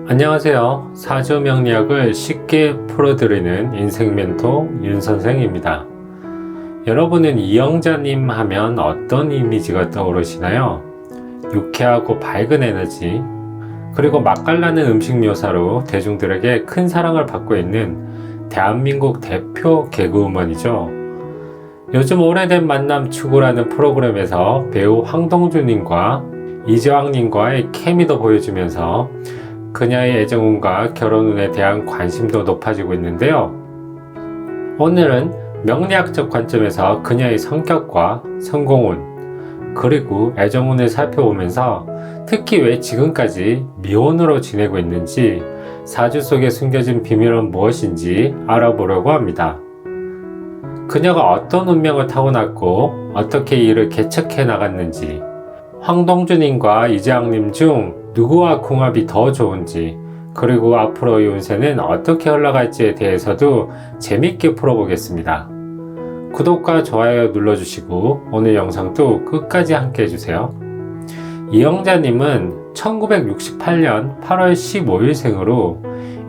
안녕하세요. 사주 명리학을 쉽게 풀어드리는 인생 멘토 윤선생입니다. 여러분은 이영자님 하면 어떤 이미지가 떠오르시나요? 유쾌하고 밝은 에너지, 그리고 맛깔나는 음식 묘사로 대중들에게 큰 사랑을 받고 있는 대한민국 대표 개그우먼이죠. 요즘 오래된 만남 추구라는 프로그램에서 배우 황동주님과 이재왕님과의 케미도 보여주면서 그녀의 애정운과 결혼운에 대한 관심도 높아지고 있는데요. 오늘은 명리학적 관점에서 그녀의 성격과 성공운, 그리고 애정운을 살펴보면서 특히 왜 지금까지 미혼으로 지내고 있는지, 사주 속에 숨겨진 비밀은 무엇인지 알아보려고 합니다. 그녀가 어떤 운명을 타고났고 어떻게 이를 개척해 나갔는지, 황동주님과 이재왕님 중 누구와 궁합이 더 좋은지, 그리고 앞으로의 운세는 어떻게 흘러갈지에 대해서도 재밌게 풀어보겠습니다. 구독과 좋아요 눌러주시고 오늘 영상도 끝까지 함께 해주세요. 이영자님은 1968년 8월 15일생으로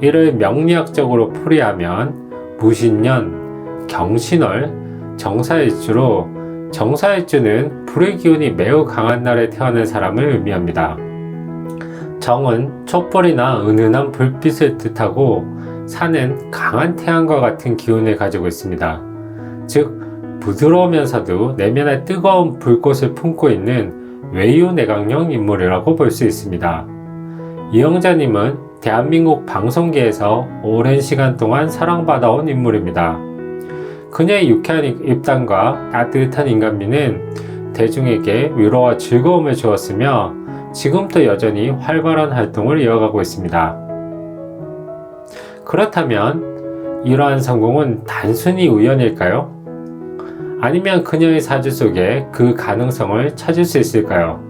이를 명리학적으로 풀이하면 무신년, 경신월, 정사일주로, 정사일주는 불의 기운이 매우 강한 날에 태어난 사람을 의미합니다. 정은 촛불이나 은은한 불빛을 뜻하고, 산은 강한 태양과 같은 기운을 가지고 있습니다. 즉 부드러우면서도 내면에 뜨거운 불꽃을 품고 있는 외유내강형 인물이라고 볼 수 있습니다. 이영자님은 대한민국 방송계에서 오랜 시간 동안 사랑받아온 인물입니다. 그녀의 유쾌한 입담과 따뜻한 인간미는 대중에게 위로와 즐거움을 주었으며 지금도 여전히 활발한 활동을 이어가고 있습니다. 그렇다면 이러한 성공은 단순히 우연일까요? 아니면 그녀의 사주 속에 그 가능성을 찾을 수 있을까요?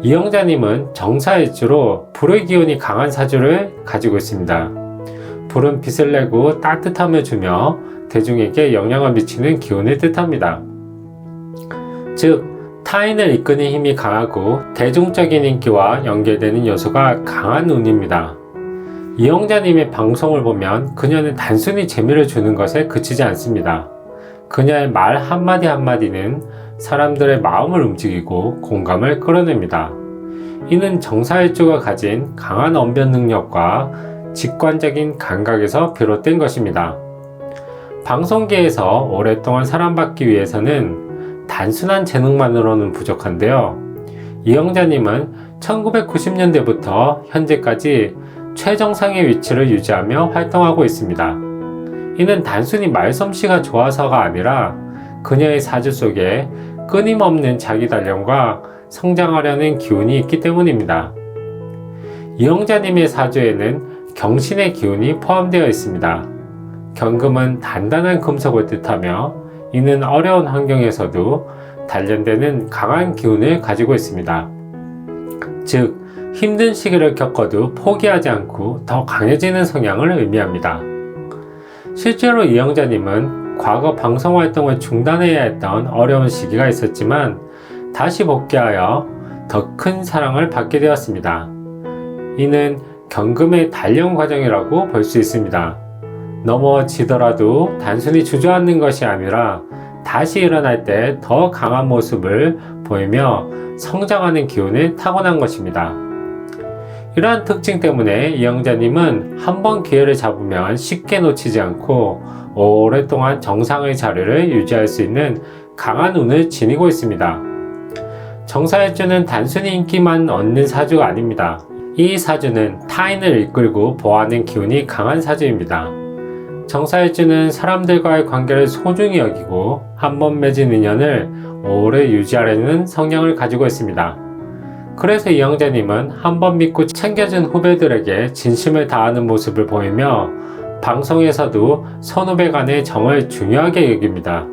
이영자님은 정사일주로 불의 기운이 강한 사주를 가지고 있습니다. 불은 빛을 내고 따뜻함을 주며 대중에게 영향을 미치는 기운을 뜻합니다. 즉 타인을 이끄는 힘이 강하고 대중적인 인기와 연결되는 요소가 강한 운입니다. 이영자님의 방송을 보면 그녀는 단순히 재미를 주는 것에 그치지 않습니다. 그녀의 말 한마디 한마디는 사람들의 마음을 움직이고 공감을 끌어냅니다. 이는 정사일주가 가진 강한 언변 능력과 직관적인 감각에서 비롯된 것입니다. 방송계에서 오랫동안 사랑받기 위해서는 단순한 재능만으로는 부족한데요. 이영자님은 1990년대부터 현재까지 최정상의 위치를 유지하며 활동하고 있습니다. 이는 단순히 말솜씨가 좋아서가 아니라 그녀의 사주 속에 끊임없는 자기 단련과 성장하려는 기운이 있기 때문입니다. 이영자님의 사주에는 경신의 기운이 포함되어 있습니다. 경금은 단단한 금속을 뜻하며 이는 어려운 환경에서도 단련되는 강한 기운을 가지고 있습니다. 즉, 힘든 시기를 겪어도 포기하지 않고 더 강해지는 성향을 의미합니다. 실제로 이영자님은 과거 방송 활동을 중단해야 했던 어려운 시기가 있었지만 다시 복귀하여 더 큰 사랑을 받게 되었습니다. 이는 경금의 단련 과정이라고 볼 수 있습니다. 넘어지더라도 단순히 주저앉는 것이 아니라 다시 일어날 때 더 강한 모습을 보이며 성장하는 기운을 타고난 것입니다. 이러한 특징 때문에 이영자님은 한번 기회를 잡으면 쉽게 놓치지 않고 오랫동안 정상의 자리를 유지할 수 있는 강한 운을 지니고 있습니다. 정사일주는 단순히 인기만 얻는 사주가 아닙니다. 이 사주는 타인을 이끌고 보호하는 기운이 강한 사주입니다. 정사일주는 사람들과의 관계를 소중히 여기고 한번 맺은 인연을 오래 유지하려는 성향을 가지고 있습니다. 그래서 이영자님은 한번 믿고 챙겨준 후배들에게 진심을 다하는 모습을 보이며 방송에서도 선후배 간의 정을 중요하게 여깁니다.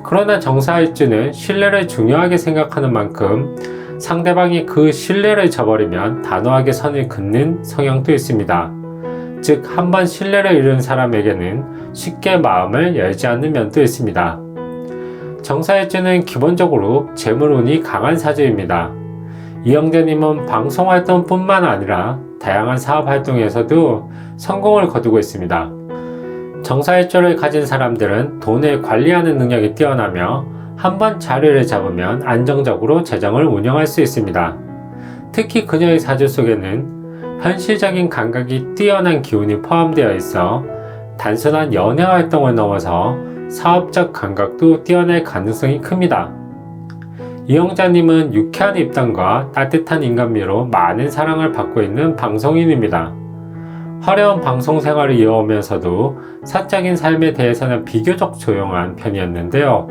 그러나 정사일주는 신뢰를 중요하게 생각하는 만큼 상대방이 그 신뢰를 저버리면 단호하게 선을 긋는 성향도 있습니다. 즉, 한번 신뢰를 잃은 사람에게는 쉽게 마음을 열지 않는 면도 있습니다. 정사일주는 기본적으로 재물운이 강한 사주입니다. 이영자님은 방송 활동뿐만 아니라 다양한 사업 활동에서도 성공을 거두고 있습니다. 정사일주를 가진 사람들은 돈을 관리하는 능력이 뛰어나며 한번 자리를 잡으면 안정적으로 재정을 운영할 수 있습니다. 특히 그녀의 사주 속에는 현실적인 감각이 뛰어난 기운이 포함되어 있어 단순한 연애 활동을 넘어서 사업적 감각도 뛰어날 가능성이 큽니다. 이영자님은 유쾌한 입담과 따뜻한 인간미로 많은 사랑을 받고 있는 방송인입니다. 화려한 방송 생활을 이어오면서도 사적인 삶에 대해서는 비교적 조용한 편이었는데요.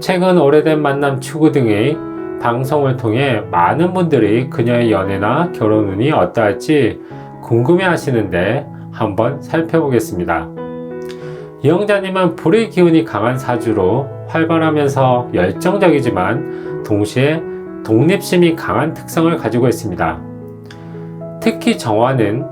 최근 오래된 만남 추구 등의 방송을 통해 많은 분들이 그녀의 연애나 결혼 운이 어떠할지 궁금해 하시는데 한번 살펴보겠습니다. 이영자님은 불의 기운이 강한 사주로 활발하면서 열정적이지만 동시에 독립심이 강한 특성을 가지고 있습니다. 특히 정화는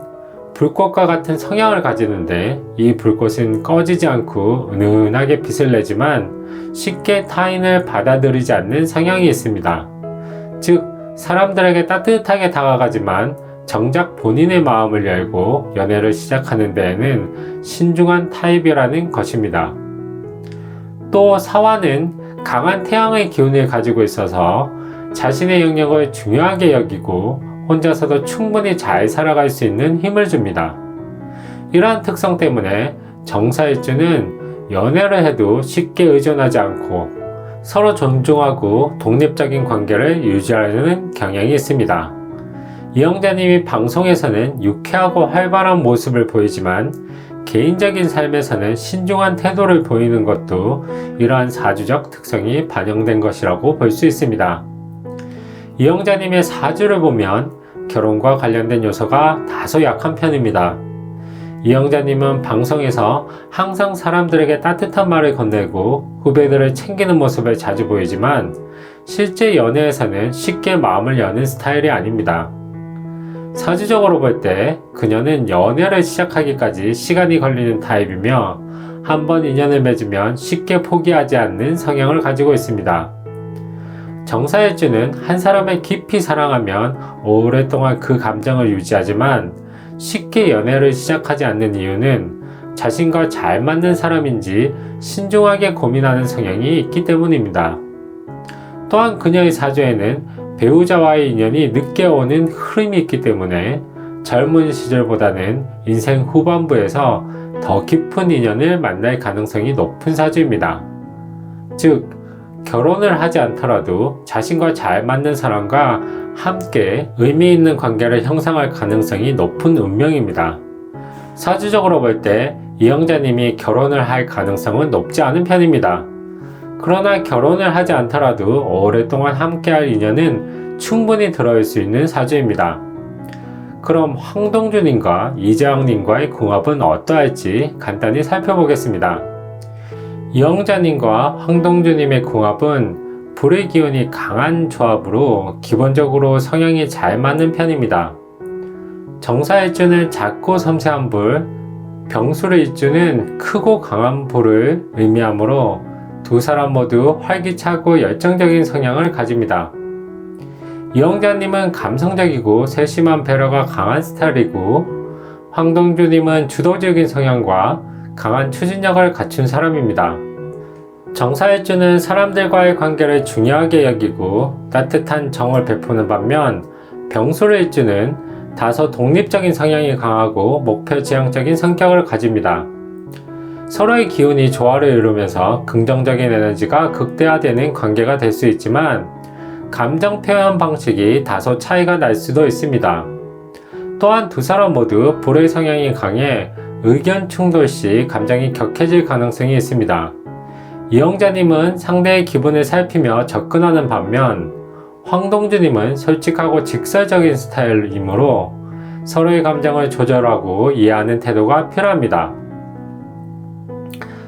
불꽃과 같은 성향을 가지는데 이 불꽃은 꺼지지 않고 은은하게 빛을 내지만 쉽게 타인을 받아들이지 않는 성향이 있습니다. 즉, 사람들에게 따뜻하게 다가가지만 정작 본인의 마음을 열고 연애를 시작하는 데에는 신중한 타입이라는 것입니다. 또 사화는 강한 태양의 기운을 가지고 있어서 자신의 영역을 중요하게 여기고 혼자서도 충분히 잘 살아갈 수 있는 힘을 줍니다. 이러한 특성 때문에 정사일주는 연애를 해도 쉽게 의존하지 않고 서로 존중하고 독립적인 관계를 유지하려는 경향이 있습니다. 이영자님이 방송에서는 유쾌하고 활발한 모습을 보이지만 개인적인 삶에서는 신중한 태도를 보이는 것도 이러한 사주적 특성이 반영된 것이라고 볼 수 있습니다. 이영자님의 사주를 보면 결혼과 관련된 요소가 다소 약한 편입니다. 이영자님은 방송에서 항상 사람들에게 따뜻한 말을 건네고 후배들을 챙기는 모습을 자주 보이지만 실제 연애에서는 쉽게 마음을 여는 스타일이 아닙니다. 사주적으로 볼 때 그녀는 연애를 시작하기까지 시간이 걸리는 타입이며 한번 인연을 맺으면 쉽게 포기하지 않는 성향을 가지고 있습니다. 정사일주는 한 사람을 깊이 사랑하면 오랫동안 그 감정을 유지하지만 쉽게 연애를 시작하지 않는 이유는 자신과 잘 맞는 사람인지 신중하게 고민하는 성향이 있기 때문입니다. 또한 그녀의 사주에는 배우자와의 인연이 늦게 오는 흐름이 있기 때문에 젊은 시절보다는 인생 후반부에서 더 깊은 인연을 만날 가능성이 높은 사주입니다. 즉, 결혼을 하지 않더라도 자신과 잘 맞는 사람과 함께 의미 있는 관계를 형성할 가능성이 높은 운명입니다. 사주적으로 볼 때 이영자님이 결혼을 할 가능성은 높지 않은 편입니다. 그러나 결혼을 하지 않더라도 오랫동안 함께할 인연은 충분히 들어올 수 있는 사주입니다. 그럼 황동주님과 이재왕님과의 궁합은 어떠할지 간단히 살펴보겠습니다. 이영자님과 황동주님의 궁합은 불의 기운이 강한 조합으로 기본적으로 성향이 잘 맞는 편입니다. 정사일주는 작고 섬세한 불, 병술일주는 크고 강한 불을 의미하므로 두 사람 모두 활기차고 열정적인 성향을 가집니다. 이영자님은 감성적이고 세심한 배려가 강한 스타일이고 황동주님은 주도적인 성향과 강한 추진력을 갖춘 사람입니다. 정사일주는 사람들과의 관계를 중요하게 여기고 따뜻한 정을 베푸는 반면 병술일주는 다소 독립적인 성향이 강하고 목표 지향적인 성격을 가집니다. 서로의 기운이 조화를 이루면서 긍정적인 에너지가 극대화되는 관계가 될 수 있지만 감정 표현 방식이 다소 차이가 날 수도 있습니다. 또한 두 사람 모두 불의 성향이 강해 의견 충돌 시 감정이 격해질 가능성이 있습니다. 이영자님은 상대의 기분을 살피며 접근하는 반면 황동주님은 솔직하고 직설적인 스타일이므로 서로의 감정을 조절하고 이해하는 태도가 필요합니다.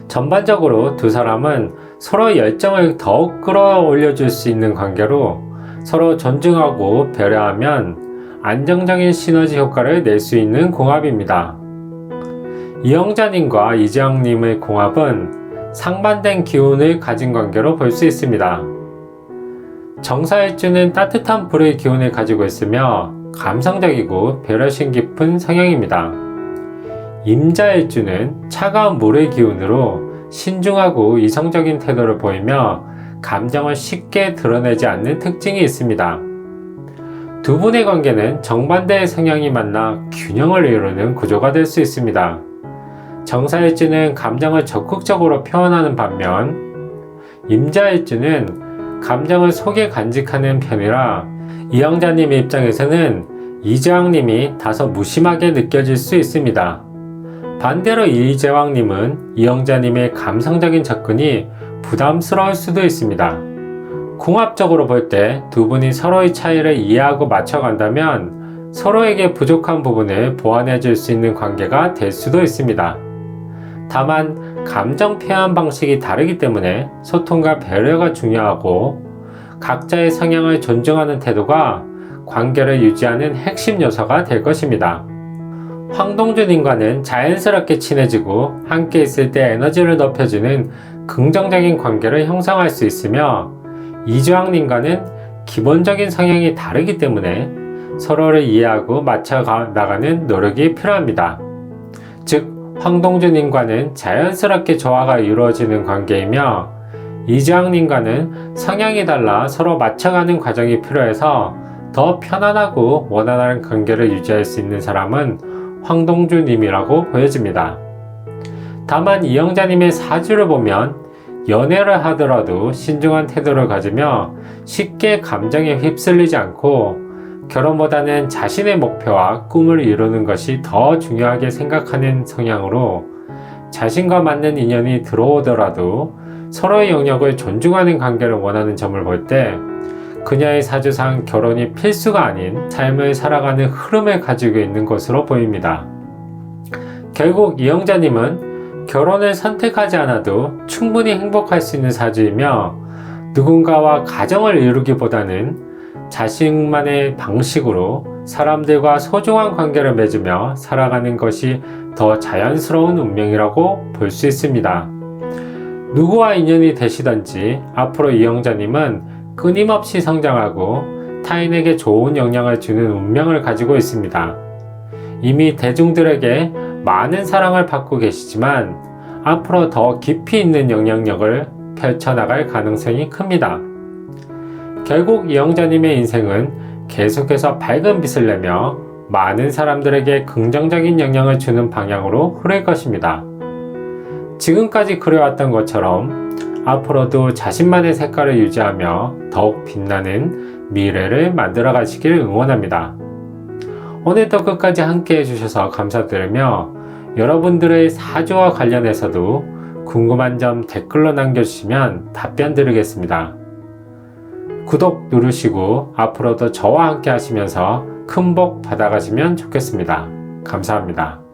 전반적으로 두 사람은 서로의 열정을 더욱 끌어올려줄 수 있는 관계로 서로 존중하고 배려하면 안정적인 시너지 효과를 낼 수 있는 궁합입니다. 이영자님과 이재왕님의 궁합은 상반된 기운을 가진 관계로 볼 수 있습니다. 정사일주는 따뜻한 불의 기운을 가지고 있으며 감성적이고 배려심 깊은 성향입니다. 임자일주는 차가운 물의 기운으로 신중하고 이성적인 태도를 보이며 감정을 쉽게 드러내지 않는 특징이 있습니다. 두 분의 관계는 정반대의 성향이 만나 균형을 이루는 구조가 될 수 있습니다. 정사일주는 감정을 적극적으로 표현하는 반면 임자일주는 감정을 속에 간직하는 편이라 이영자님의 입장에서는 이재왕님이 다소 무심하게 느껴질 수 있습니다. 반대로 이재왕님은 이영자님의 감성적인 접근이 부담스러울 수도 있습니다. 궁합적으로 볼 때 두 분이 서로의 차이를 이해하고 맞춰간다면 서로에게 부족한 부분을 보완해 줄 수 있는 관계가 될 수도 있습니다. 다만 감정 표현 방식이 다르기 때문에 소통과 배려가 중요하고 각자의 성향을 존중하는 태도가 관계를 유지하는 핵심 요소가 될 것입니다. 황동주님과는 자연스럽게 친해지고 함께 있을 때 에너지를 높여주는 긍정적인 관계를 형성할 수 있으며 이주왕님과는 기본적인 성향이 다르기 때문에 서로를 이해하고 맞춰 나가는 노력이 필요합니다. 즉 황동주님과는 자연스럽게 조화가 이루어지는 관계이며 이주왕님과는 성향이 달라 서로 맞춰가는 과정이 필요해서 더 편안하고 원활한 관계를 유지할 수 있는 사람은 황동주님이라고 보여집니다. 다만 이영자님의 사주를 보면 연애를 하더라도 신중한 태도를 가지며 쉽게 감정에 휩쓸리지 않고 결혼보다는 자신의 목표와 꿈을 이루는 것이 더 중요하게 생각하는 성향으로 자신과 맞는 인연이 들어오더라도 서로의 영역을 존중하는 관계를 원하는 점을 볼 때 그녀의 사주상 결혼이 필수가 아닌 삶을 살아가는 흐름을 가지고 있는 것으로 보입니다. 결국 이영자님은 결혼을 선택하지 않아도 충분히 행복할 수 있는 사주이며 누군가와 가정을 이루기보다는 자신만의 방식으로 사람들과 소중한 관계를 맺으며 살아가는 것이 더 자연스러운 운명이라고 볼 수 있습니다. 누구와 인연이 되시던지 앞으로 이영자님은 끊임없이 성장하고 타인에게 좋은 영향을 주는 운명을 가지고 있습니다. 이미 대중들에게 많은 사랑을 받고 계시지만 앞으로 더 깊이 있는 영향력을 펼쳐나갈 가능성이 큽니다. 결국 이영자님의 인생은 계속해서 밝은 빛을 내며 많은 사람들에게 긍정적인 영향을 주는 방향으로 흐를 것입니다. 지금까지 그려왔던 것처럼 앞으로도 자신만의 색깔을 유지하며 더욱 빛나는 미래를 만들어 가시길 응원합니다. 오늘도 끝까지 함께 해주셔서 감사드리며 여러분들의 사주와 관련해서도 궁금한 점 댓글로 남겨주시면 답변 드리겠습니다. 구독 누르시고 앞으로도 저와 함께 하시면서 큰 복 받아가시면 좋겠습니다. 감사합니다.